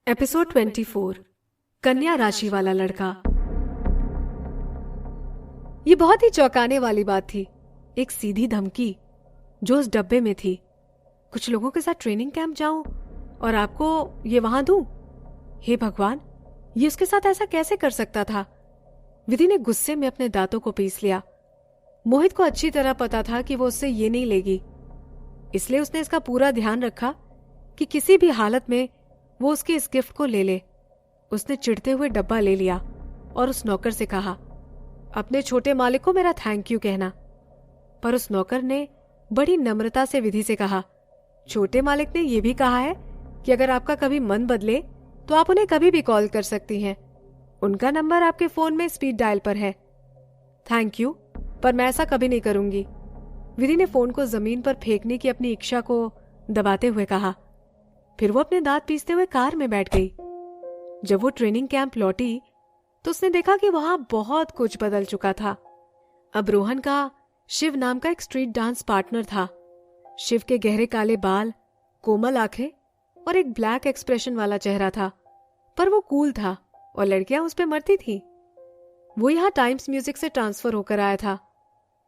Episode 24 कन्या राशि वाला लड़का। ये बहुत ही चौंकाने वाली बात थी। एक सीधी धमकी जो उस डब्बे में थी। कुछ लोगों के साथ ट्रेनिंग कैंप जाऊं और आपको ये वहां दूं। हे भगवान, ये उसके साथ ऐसा कैसे कर सकता था। विधि ने गुस्से में अपने दांतों को पीस लिया। मोहित को अच्छी तरह पता था कि वो उससे ये नहीं लेगी, इसलिए उसने इसका पूरा ध्यान रखा कि किसी भी हालत में वो उसके इस गिफ्ट को ले ले। उसने चिढ़ते हुए डब्बा ले लिया और उस नौकर से कहा, अपने छोटे मालिक को मेरा थैंक यू कहना। पर उस नौकर ने बड़ी नम्रता से विधि से कहा, छोटे मालिक ने यह भी कहा है कि अगर आपका कभी मन बदले तो आप उन्हें कभी भी कॉल कर सकती हैं। उनका नंबर आपके फोन में स्पीड डायल पर है। थैंक यू, पर मैं ऐसा कभी नहीं करूंगी। विधि ने फोन को जमीन पर फेंकने की अपनी इच्छा को दबाते हुए कहा। फिर वो अपने दांत पीसते हुए कार में बैठ गई। जब वो ट्रेनिंग कैंप लौटी तो उसने देखा कि वहां बहुत कुछ बदल चुका था। अब रोहन का शिव नाम का एक स्ट्रीट डांस पार्टनर था। शिव के गहरे काले बाल, कोमल आंखें और एक ब्लैक एक्सप्रेशन वाला चेहरा था, पर वो कूल था और लड़कियां उस पे मरती थी। वो यहाँ टाइम्स म्यूजिक से ट्रांसफर होकर आया था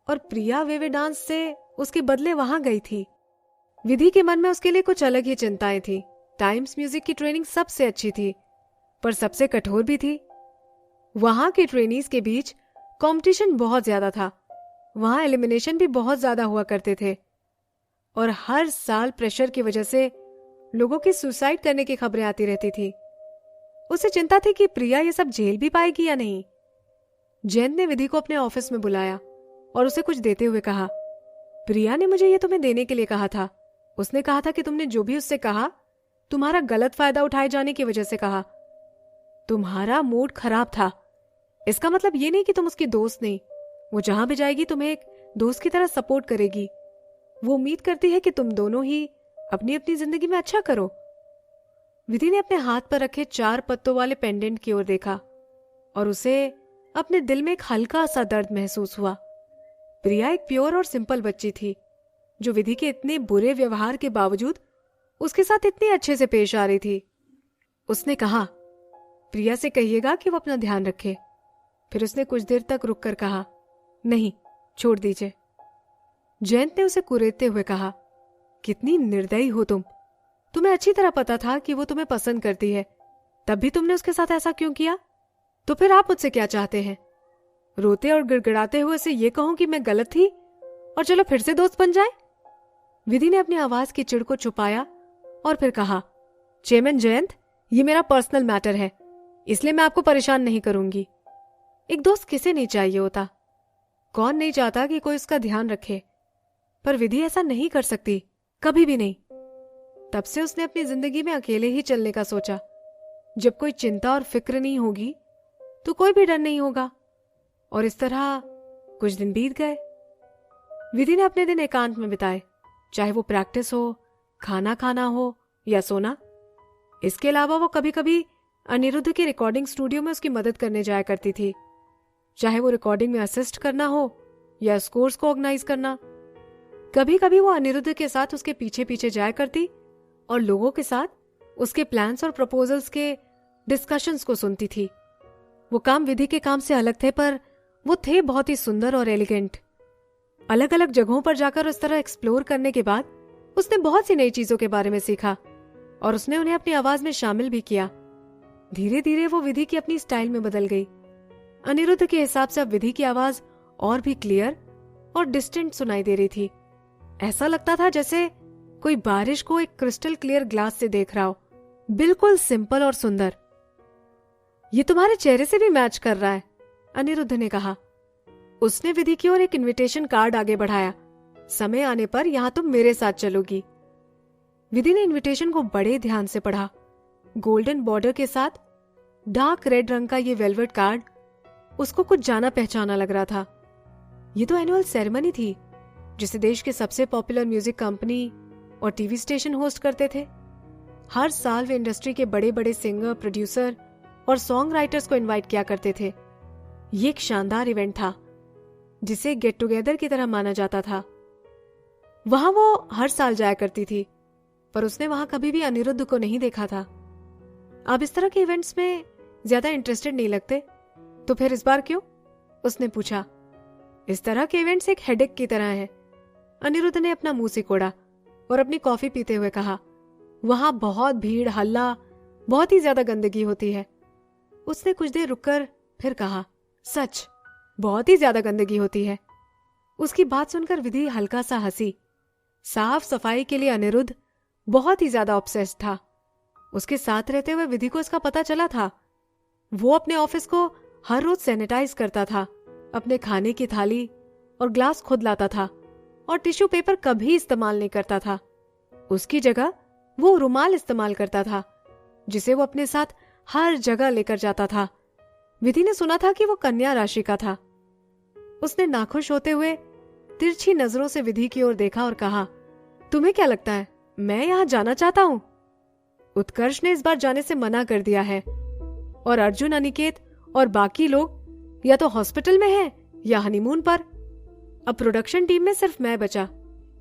और प्रिया वेवे डांस से उसके बदले वहां गई थी। विधि के मन में उसके लिए कुछ अलग ही चिंताएं थी। टाइम्स म्यूजिक की ट्रेनिंग सबसे अच्छी थी, पर सबसे कठोर भी थी। वहां के ट्रेनीज के बीच कंपटीशन बहुत ज्यादा था। वहां एलिमिनेशन भी बहुत ज्यादा हुआ करते थे और हर साल प्रेशर की वजह से लोगों की सुसाइड करने की खबरें आती रहती थी। उसे चिंता थी कि प्रिया ये सब झेल भी पाएगी या नहीं। जयंत ने विधि को अपने ऑफिस में बुलाया और उसे कुछ देते हुए कहा, प्रिया ने मुझे ये तुम्हें देने के लिए कहा था। उसने कहा था कि तुमने जो भी उससे कहा तुम्हारा गलत फायदा उठाए जाने की वजह से कहा। तुम्हारा मूड खराब था। इसका मतलब ये नहीं कि तुम उसकी दोस्त नहीं। वो जहां भी जाएगी तुम्हें एक दोस्त की तरह सपोर्ट करेगी। वो उम्मीद करती है कि तुम दोनों ही अपनी अपनी जिंदगी में अच्छा करो। विधि ने अपने हाथ पर रखे 4 पत्तों वाले पेंडेंट की ओर देखा और उसे अपने दिल में एक हल्का सा दर्द महसूस हुआ। प्रिया एक प्योर और सिंपल बच्ची थी जो विधि के इतने बुरे व्यवहार के बावजूद उसके साथ इतने अच्छे से पेश आ रही थी। उसने कहा, प्रिया से कहिएगा कि वो अपना ध्यान रखे। फिर उसने कुछ देर तक रुककर कहा, नहीं, छोड़ दीजिए। जयंत ने उसे कुरेदते हुए कहा, कितनी निर्दयी हो तुम। तुम्हें अच्छी तरह पता था कि वो तुम्हें पसंद करती है, तब भी तुमने उसके साथ ऐसा क्यों किया? तो फिर आप मुझसे क्या चाहते हैं? रोते और गिड़गिड़ाते हुए उसे ये कहूं कि मैं गलत थी और चलो फिर से दोस्त बन जाए? विधि ने अपनी आवाज की चिढ़ को छुपाया और फिर कहा, चेयरमैन जयंत, ये मेरा पर्सनल मैटर है, इसलिए मैं आपको परेशान नहीं करूंगी। एक दोस्त किसे नहीं चाहिए होता? कौन नहीं चाहता कि कोई उसका ध्यान रखे? पर विधि ऐसा नहीं कर सकती, कभी भी नहीं। तब से उसने अपनी जिंदगी में अकेले ही चलने का सोचा। जब कोई चिंता और फिक्र नहीं होगी तो कोई भी डर नहीं होगा। और इस तरह कुछ दिन बीत गए। विधि ने अपने दिन एकांत में बिताए, चाहे वो प्रैक्टिस हो, खाना खाना हो या सोना। इसके अलावा वो कभी कभी अनिरुद्ध के रिकॉर्डिंग स्टूडियो में उसकी मदद करने जाया करती थी, चाहे वो रिकॉर्डिंग में असिस्ट करना हो या स्कोर्स को ऑर्गेनाइज करना। कभी कभी वो अनिरुद्ध के साथ उसके पीछे पीछे जाया करती और लोगों के साथ उसके प्लान्स और प्रपोजल्स के डिस्कशंस को सुनती थी। वो काम विधि के काम से अलग थे, पर वो थे बहुत ही सुंदर और एलिगेंट। अलग अलग जगहों पर जाकर उस तरह एक्सप्लोर करने के बाद उसने बहुत सी नई चीजों के बारे में सीखा और उसने उन्हें अपनी आवाज में शामिल भी किया। धीरे धीरे वो विधि की अपनी स्टाइल में बदल गई। अनिरुद्ध के हिसाब से अब विधि की आवाज और भी क्लियर और डिस्टेंट सुनाई दे रही थी। ऐसा लगता था जैसे कोई बारिश को एक क्रिस्टल क्लियर ग्लास से देख रहा हो, बिल्कुल सिंपल और सुंदर। ये तुम्हारे चेहरे से भी मैच कर रहा है, अनिरुद्ध ने कहा। उसने विधि की ओर एक इनविटेशन कार्ड आगे बढ़ाया, समय आने पर यहां तुम मेरे साथ चलोगी। विधि ने इनविटेशन को बड़े ध्यान से पढ़ा। गोल्डन बॉर्डर के साथ डार्क रेड रंग का ये वेलवेट कार्ड उसको कुछ जाना पहचाना लग रहा था। ये तो एनुअल सेरेमनी थी जिसे देश के सबसे पॉपुलर म्यूजिक कंपनी और टीवी स्टेशन होस्ट करते थे। हर साल वे इंडस्ट्री के बड़े बड़े सिंगर, प्रोड्यूसर और सॉन्ग राइटर्स को इनवाइट किया करते थे। ये एक शानदार इवेंट था जिसे गेट टुगेदर की तरह माना जाता था। वहां वो हर साल जाया करती थी, पर उसने वहां कभी भी अनिरुद्ध को नहीं देखा था। आप इस तरह के इवेंट्स में ज्यादा इंटरेस्टेड नहीं लगते, तो फिर इस बार क्यों? उसने पूछा। इस तरह के इवेंट्स एक हेडेक की तरह है। अनिरुद्ध ने अपना मुंह सिकोड़ा और अपनी कॉफी पीते हुए कहा, वहां बहुत भीड़, हल्ला, बहुत ही ज्यादा गंदगी होती है। उसने कुछ देर रुककर फिर कहा, सच, बहुत ही ज्यादा गंदगी होती है। उसकी बात सुनकर विधि हल्का सा हंसी। साफ सफाई के लिए अनिरुद्ध बहुत ही ज्यादा ऑब्सेस्ड था। उसके साथ रहते हुए विधि को इसका पता चला था। वो अपने ऑफिस को हर रोज सैनिटाइज करता था, अपने खाने की थाली और ग्लास खुद लाता था और टिश्यू पेपर कभी इस्तेमाल नहीं करता था। उसकी जगह वो रुमाल इस्तेमाल करता था, जिसे वो अपने साथ हर जगह लेकर जाता था। विधि ने सुना था कि वो कन्या राशि का था। उसने नाखुश होते हुए तिरछी नजरों से विधि की ओर देखा और कहा, तुम्हें क्या लगता है मैं यहां जाना चाहता हूं? उत्कर्ष ने इस बार जाने से मना कर दिया है और अर्जुन, अनिकेत और बाकी लोग या तो हॉस्पिटल में हैं या हनीमून पर। अब प्रोडक्शन टीम में सिर्फ मैं बचा।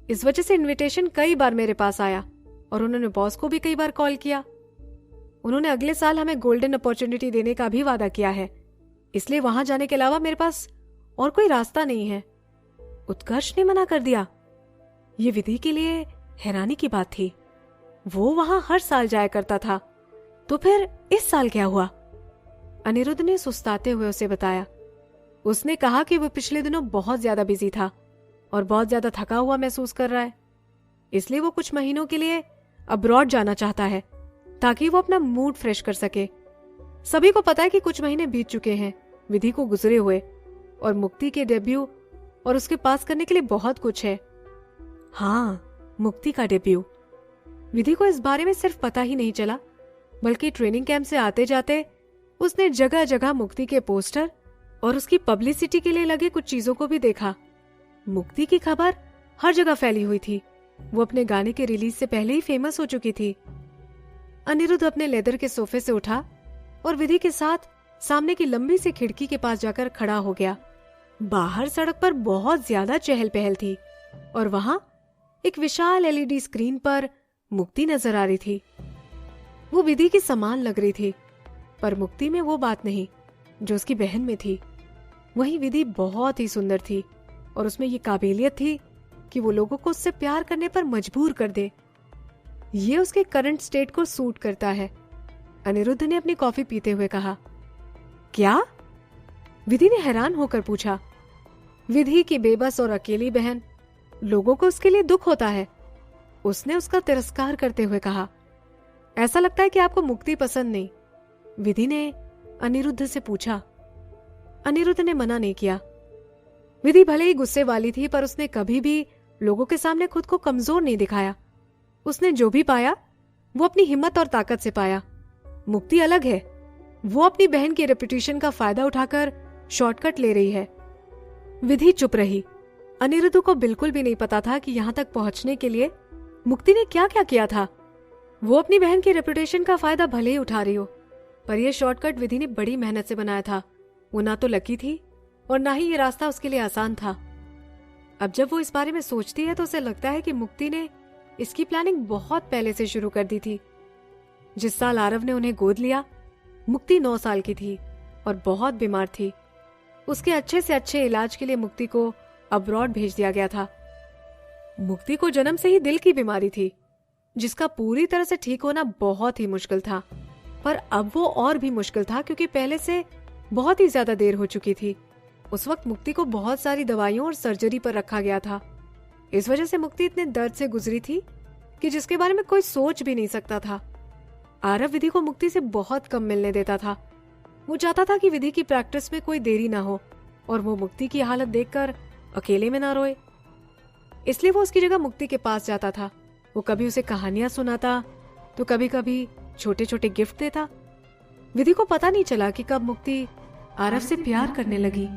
इस वजह से इनविटेशन कई बार मेरे पास आया और उन्होंने बॉस को भी कई बार कॉल किया। उन्होंने अगले साल हमें गोल्डन अपॉर्चुनिटी देने का भी वादा किया है, इसलिए वहां जाने के अलावा मेरे पास और कोई रास्ता नहीं है। उत्कर्ष ने मना कर दिया। ये विधि के लिए हैरानी की बात थी। वो वहां हर साल जाया करता था, तो फिर इस साल क्या हुआ? अनिरुद्ध ने सुस्ताते हुए उसे बताया। उसने कहा कि वो पिछले दिनों बहुत ज्यादा बिजी था और बहुत ज्यादा थका हुआ महसूस कर रहा है, इसलिए वो कुछ महीनों के लिए अब्रॉड जाना चाहता है ताकि वो अपना मूड फ्रेश कर सके। सभी को पता है कि कुछ महीने बीत चुके हैं विधि को गुजरे हुए, और मुक्ति के डेब्यू और उसके पास करने के लिए बहुत कुछ है। हाँ, मुक्ति का डेब्यू। विधि को इस बारे में सिर्फ पता ही नहीं चला, बल्कि ट्रेनिंग कैंप से आते जाते उसने जगह जगह मुक्ति के पोस्टर और उसकी पब्लिसिटी के लिए लगे कुछ चीजों को भी देखा। मुक्ति की खबर हर जगह फैली हुई थी। वो अपने गाने के रिलीज से पहले ही फेमस हो चुकी थी। अनिरुद्ध अपने लेदर के सोफे से उठा और विधि के साथ सामने की लंबी सी खिड़की के पास जाकर खड़ा हो गया। बाहर सड़क पर बहुत ज्यादा चहल पहल थी और वहां एक विशाल एलईडी स्क्रीन पर मुक्ति नजर आ रही थी। वो विधि की समान लग रही थी, पर मुक्ति में वो बात नहीं जो उसकी बहन में थी। वहीं विधि बहुत ही सुंदर थी और उसमें ये काबिलियत थी कि वो लोगों को उससे प्यार करने पर मजबूर कर दे। ये उसके करंट स्टेट को सूट करता है। अनिरुद्ध ने अपनी कॉफी पीते हुए कहा। क्या? विधि ने हैरान होकर पूछा। विधि की बेबस और अकेली बहन, लोगों को उसके लिए दुख होता है। उसने उसका तिरस्कार करते हुए कहा। ऐसा लगता है कि आपको मुक्ति पसंद नहीं, विधि ने अनिरुद्ध से पूछा। अनिरुद्ध ने मना नहीं किया। विधि भले ही गुस्से वाली थी, पर उसने कभी भी लोगों के सामने खुद को कमजोर नहीं दिखाया। उसने जो भी पाया वो अपनी हिम्मत और ताकत से पाया। मुक्ति अलग है। वो अपनी बहन की रेपुटेशन का फायदा उठाकर शॉर्टकट ले रही है। विधि चुप रही। अनिरुद्ध को बिल्कुल भी नहीं पता था कि यहां तक पहुंचने के लिए मुक्ति ने क्या क्या किया था। वो अपनी बहन की रेपुटेशन का फायदा भले ही उठा रही हो, पर यह शॉर्टकट विधि ने बड़ी मेहनत से बनाया था। वो ना तो लकी थी और ना ही ये रास्ता उसके लिए आसान था। अब जब वो इस बारे में सोचती है तो उसे लगता है कि मुक्ति ने इसकी प्लानिंग बहुत पहले से शुरू कर दी थी। जिस साल आरव ने उन्हें गोद लिया, मुक्ति 9 साल की थी और बहुत बीमार थी। उसके अच्छे से अच्छे इलाज के लिए मुक्ति को अब्रॉड भेज दिया गया था। मुक्ति को जन्म से ही दिल की बीमारी थी, जिसका पूरी तरह से ठीक होना बहुत ही मुश्किल था। पर अब वो और भी मुश्किल था क्योंकि पहले से बहुत ही ज्यादा देर हो चुकी थी। उस वक्त मुक्ति को बहुत सारी दवाइयों और सर्जरी पर रखा गया था। इस वजह से मुक्ति इतने दर्द से गुजरी थी कि जिसके बारे में कोई सोच भी नहीं सकता था। आरव विधि को मुक्ति से बहुत कम मिलने देता था। वो चाहता था कि विधि की प्रैक्टिस में कोई देरी ना हो और वो मुक्ति की हालत देखकर अकेले में ना रोए। इसलिए वो उसकी जगह मुक्ति के पास जाता था। वो कभी उसे कहानियां सुनाता तो कभी कभी छोटे छोटे गिफ्ट देता। विधि को पता नहीं चला कि कब मुक्ति आरव से प्यार करने लगी।